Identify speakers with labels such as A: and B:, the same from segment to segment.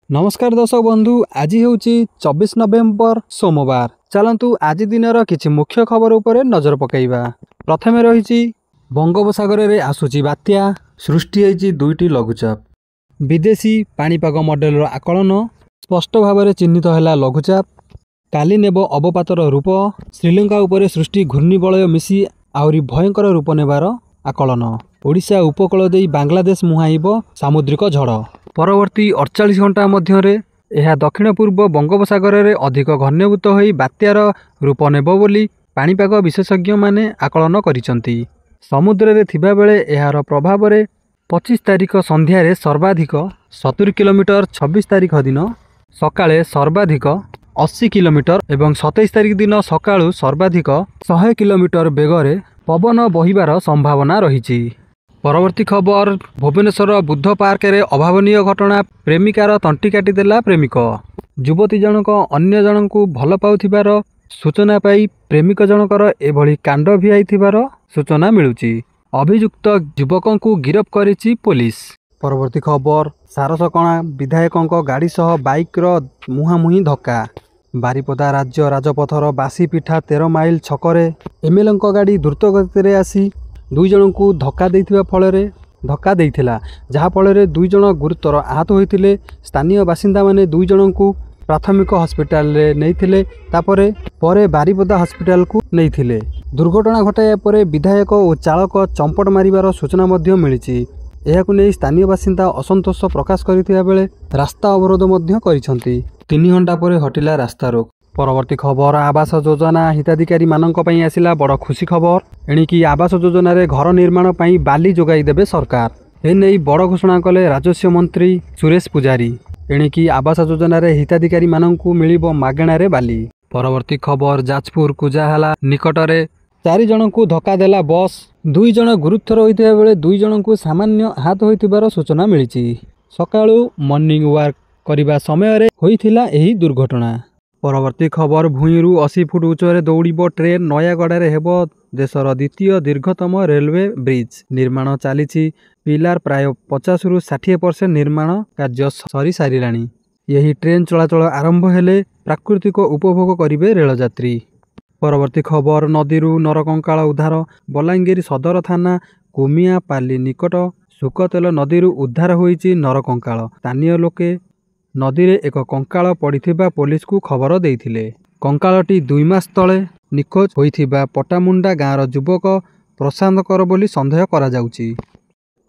A: नमस्कार दर्शक बंधु, आज हूँ 24 नवेम्बर सोमवार। चलतु आज दिनर किछि मुख्य खबर उपरे नजर पकाइबा। प्रथम रही बंगोपसागर में आसुची बात्या, सृष्टि होइछि दुईटी लघुचाप। विदेशी पाणीपाग मॉडल आकलन स्पष्ट भाव में चिन्हित है लघुचाप। काली नेब अवपातर रूप। श्रीलंका उपरे सृष्टि घूर्णिबलय मिसी आहरी भयंकर रूप नेबार आकलन। ओडिशा उपकूल देई बांग्लादेश मुहाइब सामुद्रिक झड़। परवर्ती 48 घंटा मध्यरे यह दक्षिण पूर्व बंगोपसागर में अधिक घनीभूत होई बात्यार रूप नेब बोली पाणीपाग विशेषज्ञ माने आकलन करिसंती। समुद्र रे थिबा बेले एहार प्रभाव रे 25 तारिख संध्यारे सर्वाधिक 70 किलोमीटर, 26 तारिख दिन सकाळे सर्वाधिक 80 किलोमीटर एवं 27 तारिख दिन सकाळु सर्वाधिक 100 किलोमीटर बेगरे पवन बहिबार संभावना रही। परवर्ती खबर, भुवनेश्वर बुद्ध पार्क रे अभावनीय घटना। प्रेमिकार तंटी काटिदेला प्रेमिक। युवती जनक अन्य जनकु भल पाउथिबार सूचना पाई प्रेमिक जनकर एभली कांड भिआइथिबार सूचना मिलुची। अभियुक्त युवकंकु गिरफ करिछि पुलिस। परवर्ती खबर, सारसकणा विधायकंक गाड़ी सह बाइक रो मुहांमुही धक्का। बारिपदा राज्य राजपथर बासीपिठा 13 माइल छकरे एमएलएंक गाड़ी द्रुत गति आसी दुई जनकु धक्का देइथिबा फଳରେ धक्का देइथिला, जहा फଳରେ दुई जन गुरुतर आहत होइथिले। स्थानीय बासिंदा माने दुई जनकु प्राथमिक हॉस्पिटल रे नैथिले, तापरे परे बारिपदा हॉस्पिटल को नैथिले। दुर्घटना घटाया परे विधायक और चालक चंपट मारिबार सूचना मध्य मिलिछि। एहाकु नै स्थानीय बासिंदा असंतोष प्रकाश करिथिबा बेले रास्ता अवरोध मध्य करिसंती। 3 घंटा परे हटिला रास्ता रोक। परवर्ती खबर, आवास योजना हिताधिकारी मानक पई आसिला बड़ खुशी खबर। एणिकी आवास योजना रे घर निर्माण पई बाली जोगाई देबे सरकार। एनै बड़ घोषणा कले राजस्व मंत्री सुरेश पुजारी। एणिकी आवास योजना रे हिताधिकारी मानकु मिलिबो मागणा रे बाली। परवर्ती खबर, जाजपुर कुजाहाला निकटरे 4 जनकु धक्का देला बस। 2 जन गुरुतर होइथिबा बेले 2 जनकु सामान्य आहत होइथिबार सूचना मिलिछि। सकाळु मॉर्निंग वॉक करिबा समय रे होइथिला एही दुर्घटना। परवर्ती खबर, भूईरू 80 फुट उच्चरे दौड़िब ट्रेन। नयागड़े हेब देशर द्वितीय दीर्घतम रेलवे ब्रिज निर्माण चली। पिलार प्राय 50 रु 60% निर्माण कार्य सरी सारिलाणी। यही ट्रेन चलाचल आरंभ हेले प्राकृतिक उपभोग करिवे रेलयात्री। परवर्ती खबर, नदीरू नरकंकाल उद्धार। बलांगीर सदर थाना कुमियापाली निकट सुकतेल नदीरू उद्धार होइछि नरकंकाल। स्थानीय लोके नदी रे एक कंकाल पड़िथिबा पुलिस को खबर देइथिले। कंकालटी 2 मास तले निखोज होइथिबा पटामुंडा गाँर युवक प्रशांत कर बोली संदेह करा जाउछि।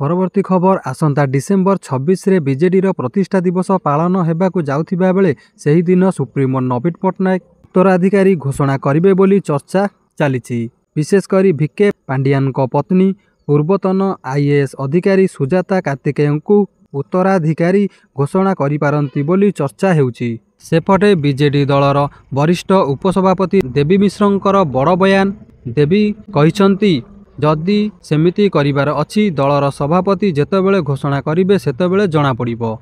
A: परवर्ती खबर, आसंता डिसेम्बर 26 रे बीजेडी रो प्रतिष्ठा दिवस पालन हेबाकु जाउथिबा बेले सेही दिन सुप्रीमो नवीन पटनायक उत्तराधिकारी घोषणा करिवे बोली चर्चा चलिछि। विशेष करी भिके पांडियान को पत्नी पूर्वतन आईएएस अधिकारी सुजाता कार्तिकेयंकु उत्तराधिकारी घोषणा करिपारंती बोली चर्चा हेउछि। सेपटे बीजेडी दलर वरिष्ठ उपसभापति देवी मिश्रंकर बड़ बयान। देवी कहिसंती जदि सेमिति करिबार अछि दलर सभापति जेतेबेले घोषणा करिवे सेतेबेले जणा पड़िबो।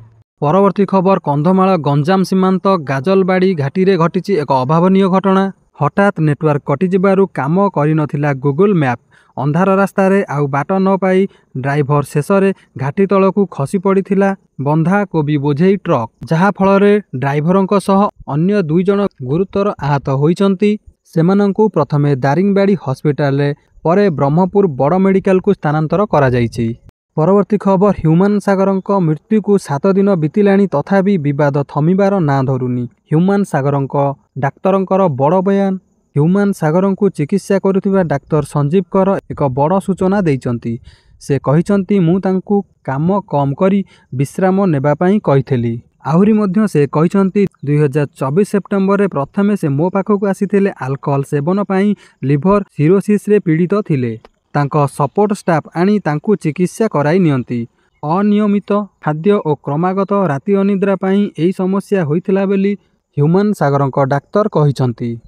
A: परवर्ती खबर, कंधमाल गंजाम सीमांत गाजलबाड़ी घाटी रे घटिछि एक अभावनीय घटना। हठात नेटवर्क कटिजिबारु काम करिनथिला गूगल मैप। अंधार रास्ता रे आउ बाट न पाई ड्राइवर शेषरे घाटी तलकू खसी पड़िथिला बंधा कोबी बोझेई ट्रक, जहा फଳରେ ड्राइवरंक सह अन्य 2 जन गुरुतर आहत होइचंती। सेमानंकु प्रथमे दारिंगबाड़ी हॉस्पिटल रे परे ब्रह्मपुर बड़ मेडिकल को स्थानांतर करा जाइछि। परवर्ती खबर, ह्यूमान सागरंक मृत्यु को 7 दिन बीतिलाणी तथापि विवाद थमिबार ना धरुनी। ह्यूमान सागरंक डाक्तरंकर बड़ बयान। ह्यूमान सागरंकु चिकित्सा करुथिबा डाक्तर संजीव कर एक बड़ सूचना देइचंती। से कहिचंती मु तांकु काम कम करी विश्राम नेबा पई कहिथेली। आहुरी मध्य से कहिचंती 2024 सेप्टेम्बर रे प्रथमे से मो पाखकु आसीथिले अल्कोहल सेवन पई लिवर सिरोसिस रे पीड़ित थिले। तांको सपोर्ट स्टाफ आनी तांकु चिकित्सा कराई नियंती। अनियमित खाद्य और क्रमागत राति अनिद्रा पई एही समस्या होइथिला बेली ह्यूमान सागरंक डाक्तर कहिचंती।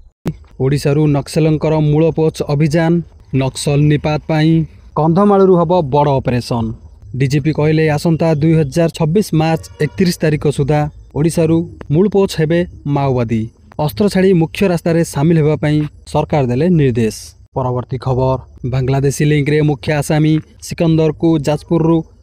A: ओडिशारू नक्सलंकर मूलपोछ अभियान। नक्सल निपात पई कंधमालरू हब बड़ ऑपरेशन। डीजीपी कहले आसंता 2026 मार्च 31 तारिख सुधा ओडिशारू मूलपोछ हेबे माओवादी। अस्त्र छाड़ी मुख्य रास्ता रे सामिल हेबा पई सरकार देले निर्देश। परवर्ती खबर, बांग्लादेशी लिंक रे मुख्य आसामी सिकंदर को जाजपुर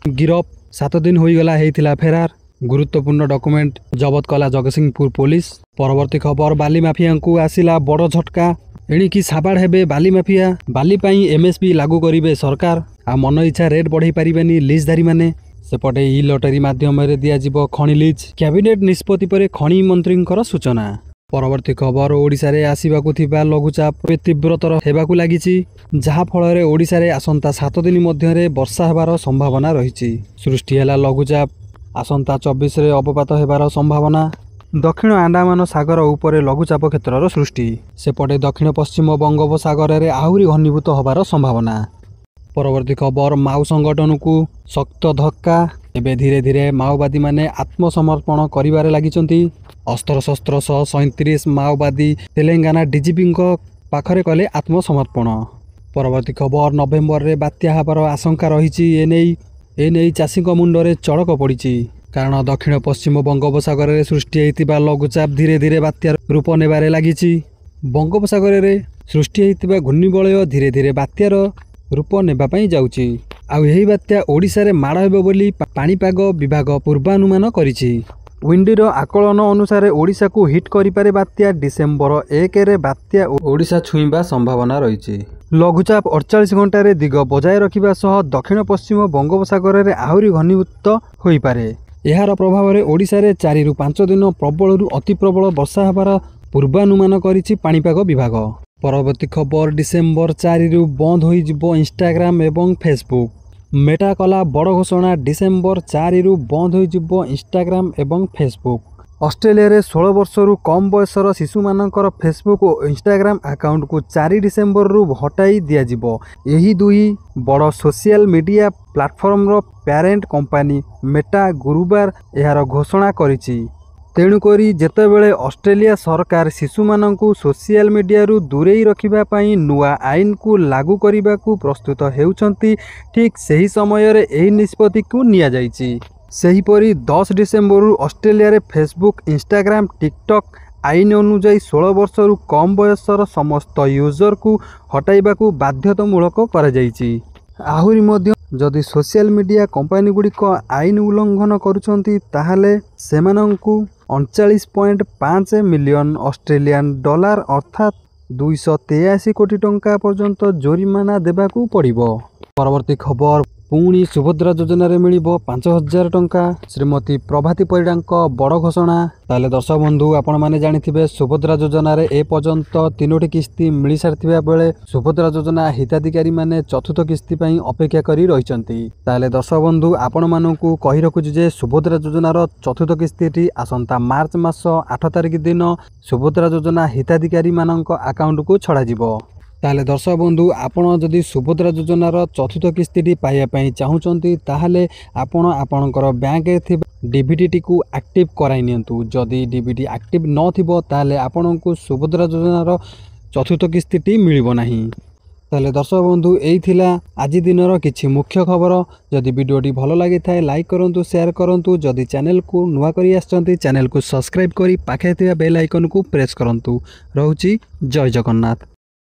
A: गिरफ। 7 दिन होईगला हेइथिला फेरार। गुरुत्वपूर्ण डॉक्यूमेंट जबत कला जगतसिंहपुर पुलिस। परवर्ती खबर बाली माफिया को आसिला बड़ झटका। एणिकी साबाड़ हेबे बाली माफिया। बाली पाई एमएसपी लागू करिवे सरकार। आ मन इच्छा रेट बढ़ाई पारिबेनी लीजधारी माने। सेपटे इ लटरी माध्यम दियाजिब खଣି लीज। कैबिनेट निष्पत्ति पर खଣି मंत्रींकर सूचना। परवर्ती खबर ओडिशा रे आसिबाकु थिबा लघुचाप तीव्रतर हेबाकु लागिछि, जहा फଳରେ ओडिशा रे आसंता 7 दिन मध्यरे वर्षा हेबार संभावना रहिछि। सृष्टि हेला लघुचाप। आसंता 24 रे अवपात हेबार संभावना। दक्षिण अंडमान सागर उपरे लघुचाप क्षेत्रर सृष्टि। सेपटे दक्षिण पश्चिम बंगोपसागर रे आहुरी घनीभूत होबार संभावना। परवर्ती खबर माओ संगठन को शक्त धक्का। एबे धीरे धीरे माओवादी माने आत्मसमर्पण करिबारे लागिचंती। अस्त्र शस्त्र सह 37 माओवादी तेलंगाना डीजीपी पाखरे कले आत्मसमर्पण। परवर्ती खबर नवेम्बर रे बात्या हेबार आशंका रहिछि। एनै चाषी मुंडरे चड़क पड़िछि, कारण दक्षिण पश्चिम बंगोपसागर रे सृष्टि होइतिबा लघुचाप धीरे धीरे बात्या रूप नेबारे लागिछि। बंगोपसागर रे सृष्टि होइतिबा घूर्णिबलय धीरे धीरे बात्यार रूप नेबा पई जाउछि। आ एही बात्या ओडिशा रे माड़ हेबो बोली पाणीपाग विभाग पूर्वानुमान करिछि। विंडीर आकलन अनुसार ओडिशा को हिट करिपारे बात्या डिसेम्बर 1 रे बात्या ओडिशा छुईबा संभावना रहिछि। लघुचाप 48 घंटा रे दिग बजाय रखिबा सह दक्षिण पश्चिम बंगोपसागर रे आहुरी घनीभूत होई पारे। एहार प्रभाव रे ओडिशा रे 4 रु 5 दिन प्रबल रु अति प्रबल वर्षा हेबार पूर्वानुमान करिछि पाणीपाग विभाग। परवर्ती खबर डिसेम्बर 4 रु बंद होई जिवो इंस्टाग्राम एवं फेसबुक। मेटा कला बड़ घोषणा। डिसेम्बर 4 रु बंद होई जिवो इंस्टाग्राम एवं फेसबुक। ऑस्ट्रेलिया रे 16 वर्ष रु कम बयसर शिशु मानकर फेसबुक और इंस्टाग्राम अकाउंट को 4 डिसेम्बर रु हटाई दिया जिवो। एही दुई बड़ सोशल मीडिया प्लेटफॉर्म रो पेरेंट कंपनी मेटा गुरुवार एहार घोषणा करिछि। तेणुकरी जेतेबेले ऑस्ट्रेलिया सरकार शिशु मानकु सोशल मीडिया रु दूरेई रखिबा पई नुआ आईन को लागू करिबा को प्रस्तुत हेउचंती, ठीक सही समय रे एही निष्पत्ति को निया जाईछि। सेहीपरि 10 डिसेम्बर रु ऑस्ट्रेलिया रे फेसबुक, इंस्टाग्राम, टिकटॉक आईन अनुसार 16 वर्ष रु कम बयसर समस्त यूजर को हटाइबा को बाध्यतामूलक करा जाईछि। आहुरी मध्य जदि सोशल मीडिया कंपनी गुड़िक आईन उल्लंघन करुछंती ताहाले सेमानंकु 39.5 मिलियन ऑस्ट्रेलियन डॉलर अर्थात 283 कोटी टंका पर्यंत जोरिमाना देबाकू पड़िबो। परवर्ती खबर पुणी सुभद्रा योजना रे मिलिबो 5000 टंका। श्रीमती प्रभाती परिडांक बड़ घोषणा। ताले दर्शक बंधु आपण माने जानिथिबे सुभद्रा योजना रे ए पर्यंत 3टी किस्ती मिली सारथिबा बेले सुभद्रा योजना हिताधिकारी माने चतुर्थ किस्ती पई अपेक्षा करी रहिचंती। ताले दर्शक बंधु आपण मानकू कहि रखुछि जे सुभद्रा योजना रो चतुर्थ किस्तीटी आसंता मार्च मास 8 तारिख दिन सुभद्रा योजना हिताधिकारी मानक अकाउंट को छड़ा जिवो। ताले दर्शक बंधु आपण जदि सुभद्रा योजनार चतुर्थ किस्ती पाइबा पई चाहुचंती ताहाले आपण आपणकर बैंक रे थिबा डीबीटी को एक्टिव कराई नियंतु। जदि डीबीटी एक्टिव न थिबो ताहाले आपणको सुभद्रा योजनार चतुर्थ किस्ती मिलिबो नाही। ताले दर्शक बंधु एई थिला आज दिनर किछि मुख्य खबर। जदि वीडियोटी भलो लागि थाए लाइक करंतु, शेयर करंतु। जदि चैनल को नुवा करी आछंती चैनल को सब्सक्राइब करी पाखे थिबा बेल आइकन को प्रेस करंतु। रहउची जय जगन्नाथ।